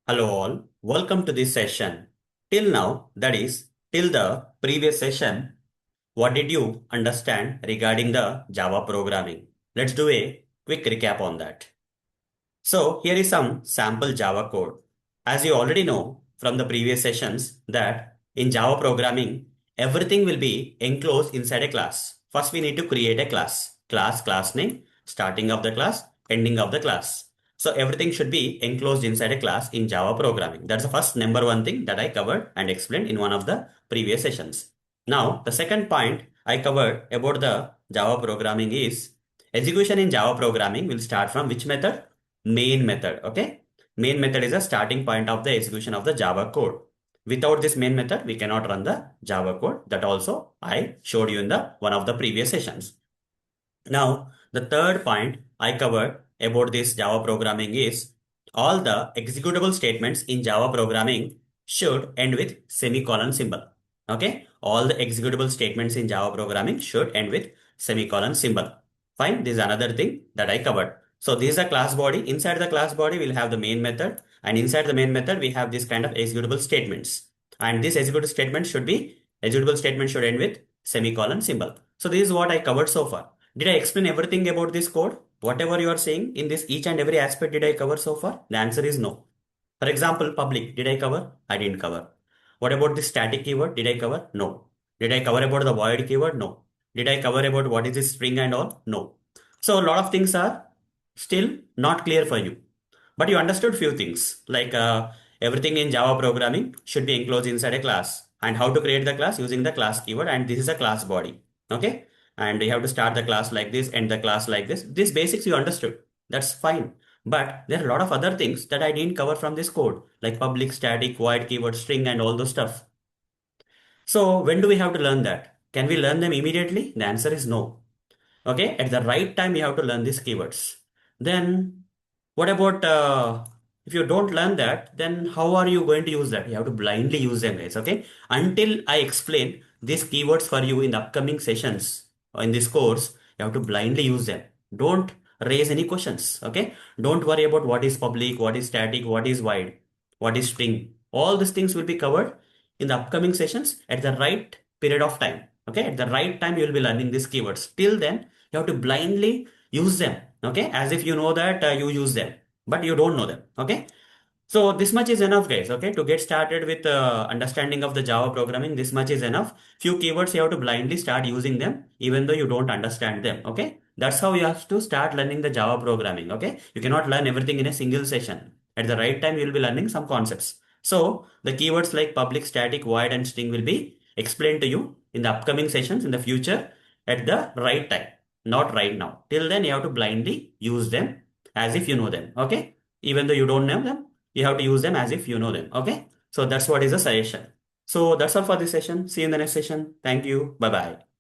Hello all, welcome to this session. Till now, that is, till the previous session, what did you understand regarding the Java programming? Let's do a quick recap on that. So here is some sample Java code. As you already know from the previous sessions that in Java programming, everything will be enclosed inside a class. First, we need to create a class. Class name, starting of the class, ending of the class. So everything should be enclosed inside a class in Java programming. That's the first number one thing that I covered and explained in one of the previous sessions. Now, the second point I covered about the Java programming is execution in Java programming will start from which method? Main method. Okay. Main method is a starting point of the execution of the Java code. Without this main method, we cannot run the Java code. That also I showed you in the one of the previous sessions. Now, the third point I covered about this Java programming is all the executable statements in Java programming should end with semicolon symbol. Okay. All the executable statements in Java programming should end with semicolon symbol. Fine. This is another thing that I covered. So this is a class body. Inside the class body, we'll have the main method. And inside the main method, we have this kind of executable statements. And this executable statement should end with semicolon symbol. So this is what I covered so far. Did I explain everything about this code? Whatever you are saying in this each and every aspect, did I cover so far? The answer is no. For example, public, did I cover? I didn't cover. What about the static keyword? Did I cover? No. Did I cover about the void keyword? No. Did I cover about what is this string and all? No. So a lot of things are still not clear for you. But you understood few things like everything in Java programming should be enclosed inside a class and how to create the class using the class keyword, and this is a class body. Okay. And you have to start the class like this, end the class like this. These basics you understood. That's fine. But there are a lot of other things that I didn't cover from this code, like public, static, void, keyword, string, and all those stuff. So when do we have to learn that? Can we learn them immediately? The answer is no. Okay, at the right time, you have to learn these keywords. Then what about if you don't learn that, then how are you going to use that? You have to blindly use them, guys. Okay, until I explain these keywords for you in the upcoming sessions or in this course, you have to blindly use them. Don't raise any questions. Okay, don't worry about what is public, what is static, what is void, what is string. All these things will be covered in the upcoming sessions at the right period of time. Okay, at the right time, you will be learning these keywords. Till then, you have to blindly use them. Okay, as if you know that you use them, but you don't know them. Okay, so this much is enough, guys. Okay, to get started with understanding of the Java programming, this much is enough. Few keywords you have to blindly start using them even though you don't understand them. Okay, that's how you have to start learning the Java programming. Okay, you cannot learn everything in a single session. At the right time, you will be learning some concepts. So the keywords like public, static, void, and string will be explained to you in the upcoming sessions in the future at the right time, not right now. Till then, you have to blindly use them as if you know them. Okay, even though you don't know them, you have to use them as if you know them. Okay, so that's what is the suggestion. So that's all for this session. See you in the next session. Thank you. Bye bye.